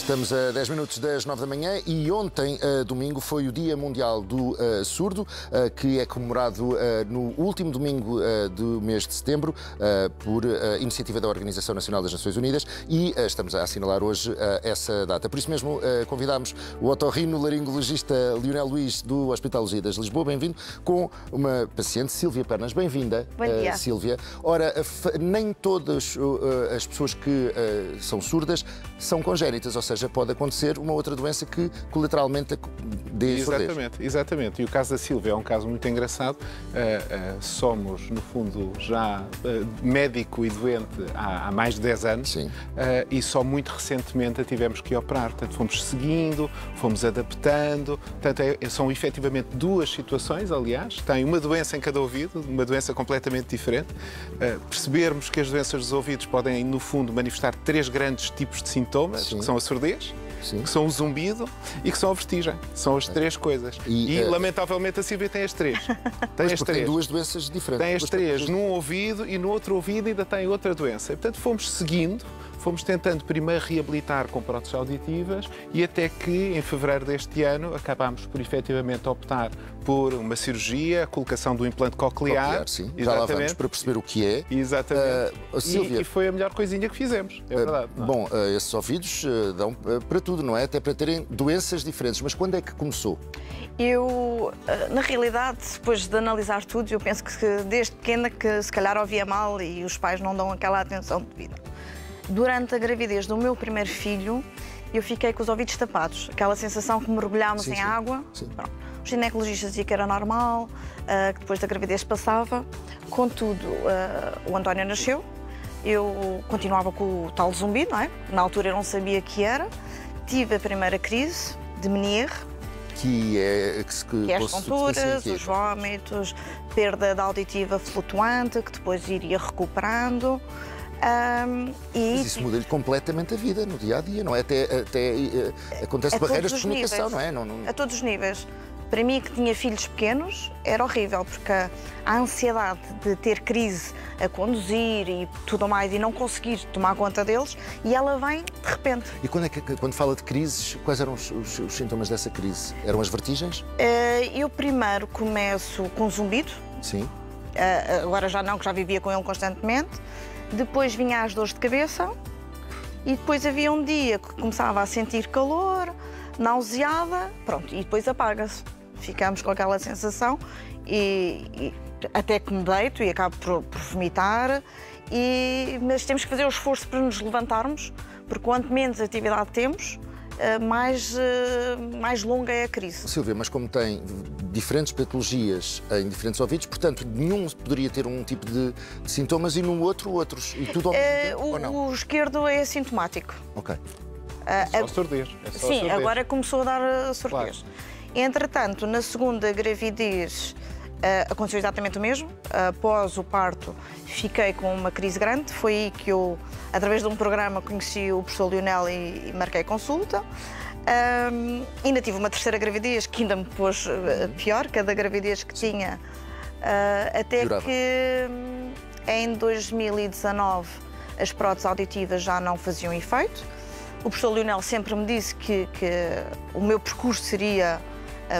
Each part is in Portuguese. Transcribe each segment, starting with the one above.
Estamos a 10 minutos das 9 da manhã e ontem, domingo, foi o Dia Mundial do Surdo, que é comemorado no último domingo do mês de setembro por iniciativa da Organização Nacional das Nações Unidas e estamos a assinalar hoje essa data. Por isso mesmo convidámos o otorrinolaringologista Lionel Luís do Hospital Lusíadas de Lisboa, bem-vindo, com uma paciente, Sílvia Pernas. Bem-vinda, Sílvia. Ora, nem todas as pessoas que são surdas são congénitas, ou seja, pode acontecer uma outra doença que colateralmente dê surdez. Exatamente. E o caso da Sílvia é um caso muito engraçado. Somos, no fundo, já médico e doente há mais de 10 anos. Sim. E só muito recentemente a tivemos que operar. Portanto, fomos seguindo, fomos adaptando. Portanto, são efetivamente duas situações, aliás. Tem uma doença em cada ouvido, uma doença completamente diferente. Percebermos que as doenças dos ouvidos podem, no fundo, manifestar 3 grandes tipos de sintomas, que são a surdez, que são o zumbido e que são a vertigem. São as 3 coisas. E lamentavelmente, a Sílvia tem as 3. Tem duas doenças diferentes. Tem as 3 num ouvido e no outro ouvido ainda tem outra doença. E, portanto, fomos seguindo, fomos tentando primeiro reabilitar com próteses auditivas e até que, em fevereiro deste ano, acabámos por efetivamente optar por uma cirurgia, a colocação do implante coclear. Sim. Já lá vamos para perceber o que é. Exatamente. Sílvia, e foi a melhor coisinha que fizemos, é verdade. Bom, esses ouvidos dão para tudo, não é? Até para terem doenças diferentes. Mas quando é que começou? Eu, na realidade, depois de analisar tudo, eu penso que desde pequena que se calhar ouvia mal e os pais não dão aquela atenção devida. Durante a gravidez do meu primeiro filho, eu fiquei com os ouvidos tapados. Aquela sensação que mergulhámos em água. Pronto. O ginecologista dizia que era normal, que depois da gravidez passava. Contudo, o António nasceu. Eu continuava com o tal zumbido, não é? Na altura eu não sabia que era. Tive a primeira crise de Menier. Que é as tonturas, os vômitos, perda da auditiva flutuante, que depois iria recuperando. Mas isso muda-lhe completamente a vida no dia-a-dia, não é? Até acontece barreiras de comunicação, não é? A todos os níveis. Para mim, que tinha filhos pequenos, era horrível, porque a ansiedade de ter crise a conduzir e tudo mais e não conseguir tomar conta deles, e ela vem de repente. E quando fala de crises, quais eram os sintomas dessa crise? Eram as vertigens? Eu primeiro começo com zumbido. Sim. Agora já não, que já vivia com ele constantemente. Depois vinha as dores de cabeça e depois havia um dia que começava a sentir calor, nauseada, pronto, e depois apaga-se. Ficamos com aquela sensação e até que me deito e acabo por vomitar, mas temos que fazer o esforço para nos levantarmos, porque quanto menos atividade temos, mais longa é a crise. Sílvia, mas como tem diferentes patologias em diferentes ouvidos, portanto, nenhum poderia ter um tipo de sintomas e no outro, outros. E tudo ao mesmo tempo, ou não? O esquerdo é assintomático. Ok. É só surdez. Sim, agora começou a dar a surdez. Claro. Entretanto, na segunda gravidez, aconteceu exatamente o mesmo. Após o parto, fiquei com uma crise grande. Foi aí que eu, através de um programa, conheci o professor Lionel e marquei consulta. Ainda tive uma terceira gravidez, que ainda me pôs pior, cada gravidez que tinha. Até que em 2019 as próteses auditivas já não faziam efeito. O professor Lionel sempre me disse que o meu percurso seria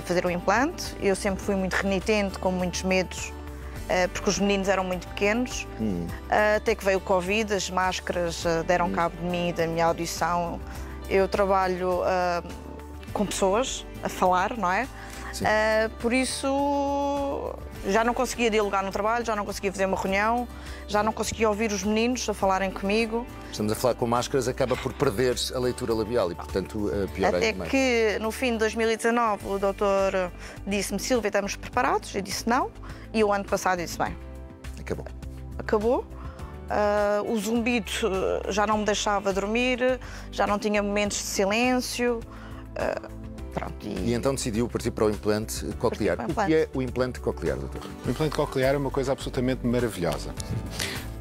fazer um implante. Eu sempre fui muito renitente, com muitos medos, porque os meninos eram muito pequenos. Até que veio o Covid, as máscaras deram cabo de mim e da minha audição. Eu trabalho com pessoas, a falar, não é? Por isso, já não conseguia dialogar no trabalho, já não conseguia fazer uma reunião, já não conseguia ouvir os meninos a falarem comigo. Estamos a falar com máscaras, acaba por perder a leitura labial e, portanto, pior ainda mais. Até que, no fim de 2019, o doutor disse-me: Sílvia, estamos preparados? Eu disse não. E o ano passado disse: bem, acabou. O zumbido já não me deixava dormir, já não tinha momentos de silêncio. Pronto, e então decidiu partir para o implante coclear. O que é o implante coclear, doutor? O implante coclear é uma coisa absolutamente maravilhosa.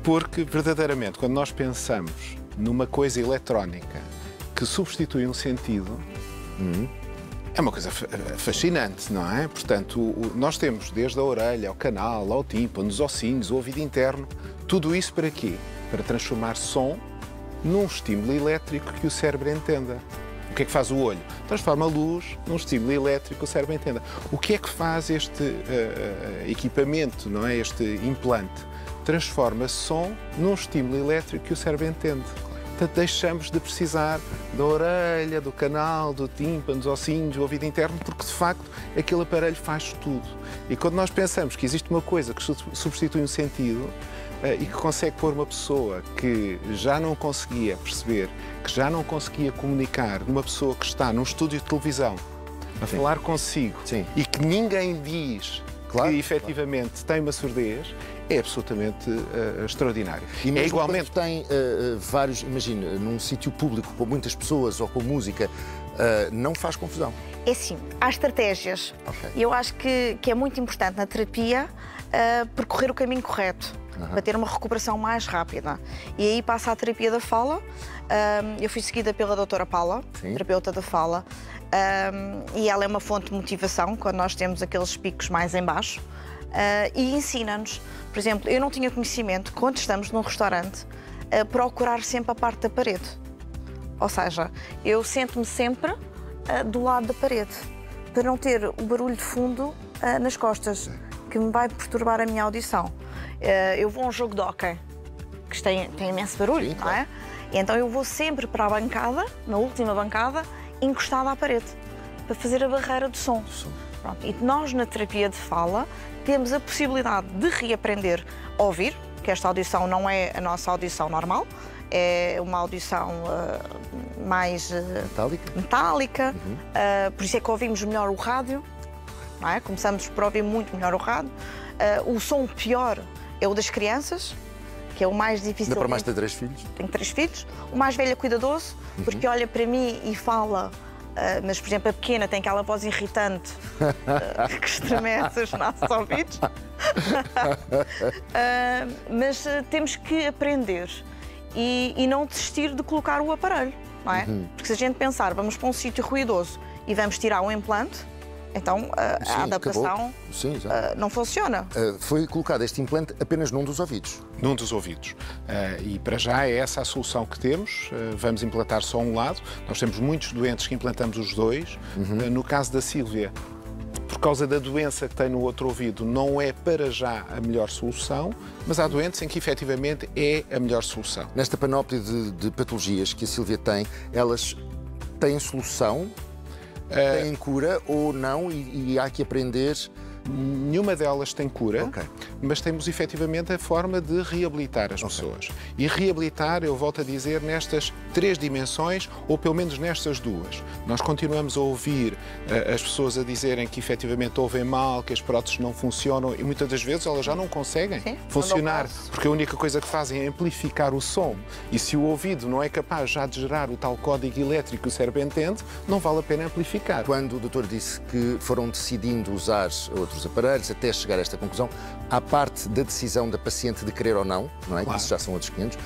Porque, verdadeiramente, quando nós pensamos numa coisa eletrónica que substitui um sentido, é uma coisa fascinante, não é? Portanto, nós temos desde a orelha, ao canal, ao tímpano, os ossinhos, o ouvido interno, tudo isso para quê? Para transformar som num estímulo elétrico que o cérebro entenda. O que é que faz o olho? Transforma a luz num estímulo elétrico, o cérebro entenda. O que é que faz este equipamento, não é? Este implante? Transforma som num estímulo elétrico que o cérebro entende. Portanto, deixamos de precisar da orelha, do canal, do tímpano, dos ossinhos, do ouvido interno, porque de facto aquele aparelho faz tudo. E quando nós pensamos que existe uma coisa que substitui um sentido e que consegue pôr uma pessoa que já não conseguia perceber, que já não conseguia comunicar, numa pessoa que está num estúdio de televisão a falar consigo e que ninguém diz que efetivamente tem uma surdez, é absolutamente extraordinário. E mesmo igualmente tem vários, imagina, num sítio público com muitas pessoas ou com música, não faz confusão. É sim, há estratégias. E eu acho que é muito importante na terapia percorrer o caminho correto, para ter uma recuperação mais rápida. E aí passa a terapia da fala. Eu fui seguida pela doutora Paula, terapeuta da fala, e ela é uma fonte de motivação quando nós temos aqueles picos mais em baixo. E ensina-nos, por exemplo, eu não tinha conhecimento, quando estamos num restaurante, a procurar sempre a parte da parede. Ou seja, eu sento-me sempre do lado da parede, para não ter o barulho de fundo nas costas, que me vai perturbar a minha audição. Eu vou a um jogo de hóquei, que tem imenso barulho, não é? E então eu vou sempre para a bancada, na última bancada, encostada à parede, para fazer a barreira do som. Pronto. E nós, na terapia de fala, temos a possibilidade de reaprender a ouvir, que esta audição não é a nossa audição normal, é uma audição mais metálica. Por isso é que ouvimos melhor o rádio, não é? Começamos por ouvir muito melhor o rádio. O som pior é o das crianças, que é o mais difícil. Ainda para mais ter 3 filhos? Tenho 3 filhos. O mais velho é cuidadoso, porque olha para mim e fala. Mas, por exemplo, a pequena tem aquela voz irritante que estremece os nossos ouvidos. Mas temos que aprender e não desistir de colocar o aparelho, não é? Porque se a gente pensar, vamos para um sítio ruidoso e vamos tirar um implante, então a adaptação não funciona. Foi colocado este implante apenas num dos ouvidos? Num dos ouvidos. E para já é essa a solução que temos. Vamos implantar só um lado. Nós temos muitos doentes que implantamos os dois. No caso da Sílvia, por causa da doença que tem no outro ouvido, não é para já a melhor solução, mas há doentes em que efetivamente é a melhor solução. Nesta panóplia de patologias que a Sílvia tem, elas têm solução? Têm cura ou não e há que aprender? Nenhuma delas tem cura, mas temos efetivamente a forma de reabilitar as pessoas. E reabilitar, eu volto a dizer, nestas 3 dimensões, ou pelo menos nestas 2. Nós continuamos a ouvir as pessoas a dizerem que efetivamente ouvem mal, que as próteses não funcionam e muitas das vezes elas já não conseguem funcionar, porque a única coisa que fazem é amplificar o som. E se o ouvido não é capaz já de gerar o tal código elétrico que o cérebro entende, não vale a pena amplificar. Quando o doutor disse que foram decidindo usar outros aparelhos até chegar a esta conclusão, à parte da decisão da paciente de querer ou não, é? Isso já são outros 500,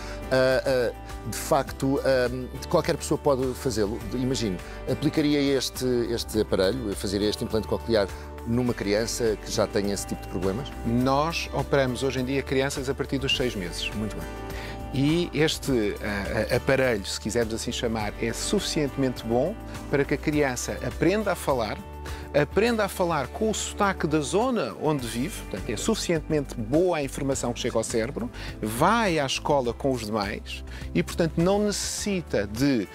de facto, qualquer pessoa pode fazê-lo. Imagino, aplicaria este aparelho, fazeria este implante coclear numa criança que já tenha esse tipo de problemas? Nós operamos hoje em dia crianças a partir dos 6 meses. Muito bem. E este aparelho, se quisermos assim chamar, é suficientemente bom para que a criança aprenda a falar com o sotaque da zona onde vive, portanto, é suficientemente boa a informação que chega ao cérebro, vai à escola com os demais e, portanto, não necessita de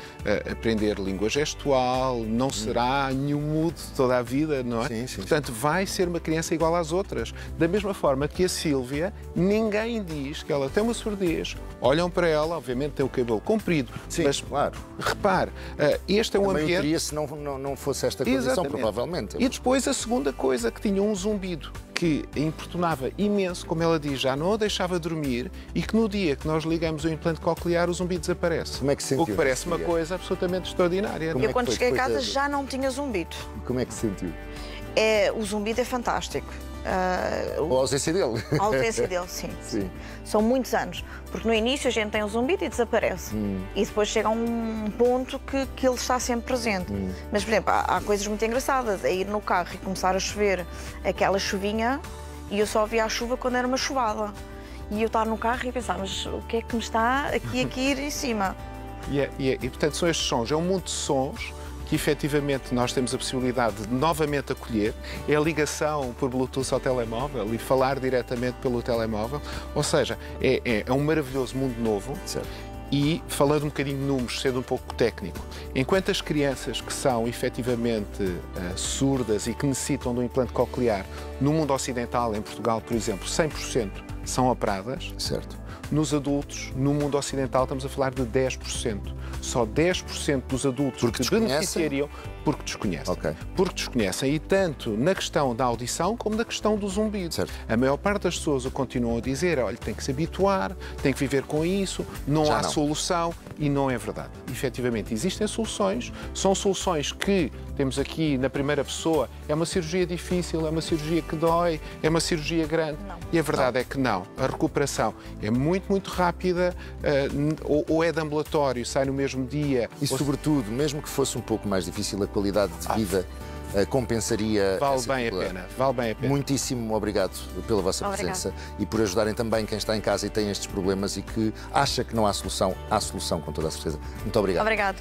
aprender língua gestual, não será nenhum mudo toda a vida, não é? Portanto, vai ser uma criança igual às outras. Da mesma forma que a Sílvia, ninguém diz que ela tem uma surdez. Olham para ela, obviamente tem o cabelo comprido, mas repare, este é um ambiente... A maioria, se não fosse esta condição, provavelmente. E depois a segunda coisa, que tinha um zumbido que a importunava imenso, como ela diz, já não a deixava dormir e que no dia que nós ligamos o implante coclear o zumbido desaparece. Como é que se sentiu? O que parece uma coisa absolutamente extraordinária. Eu quando cheguei a casa já não tinha zumbido. Como é que se sentiu? O zumbido é fantástico. Ou a ausência dele. A ausência dele, sim. São muitos anos. Porque no início a gente tem um zumbido e desaparece. E depois chega a um ponto que ele está sempre presente. Mas, por exemplo, há coisas muito engraçadas. É ir no carro e começar a chover aquela chuvinha e eu só via a chuva quando era uma chuvada. E eu estar no carro e pensar, mas o que é que me está aqui a cair em cima? Portanto, são estes sons. É um mundo de sons que efetivamente nós temos a possibilidade de novamente acolher, é a ligação por Bluetooth ao telemóvel e falar diretamente pelo telemóvel, ou seja, é um maravilhoso mundo novo. Certo. E, falando um bocadinho de números, sendo um pouco técnico, enquanto as crianças que são efetivamente surdas e que necessitam de um implante coclear, no mundo ocidental, em Portugal, por exemplo, 100% são operadas. Certo. Nos adultos, no mundo ocidental, estamos a falar de 10%. Só 10% dos adultos porque que beneficiariam porque desconhecem. Okay. Porque desconhecem, e tanto na questão da audição como na questão do zumbido. Certo. A maior parte das pessoas o continuam a dizer, olha, tem que se habituar, tem que viver com isso, não há solução, e não é verdade. Efetivamente, existem soluções, são soluções que temos aqui na primeira pessoa, é uma cirurgia difícil, é uma cirurgia que dói, é uma cirurgia grande, e a verdade é que não. A recuperação é muito rápida, ou é de ambulatório, sai no mesmo dia. E sobretudo, mesmo que fosse um pouco mais difícil, a qualidade de vida compensaria. Vale bem a pena. Muitíssimo obrigado pela vossa presença e por ajudarem também quem está em casa e tem estes problemas e que acha que não há solução. Há solução, com toda a certeza. Muito obrigado. Obrigado.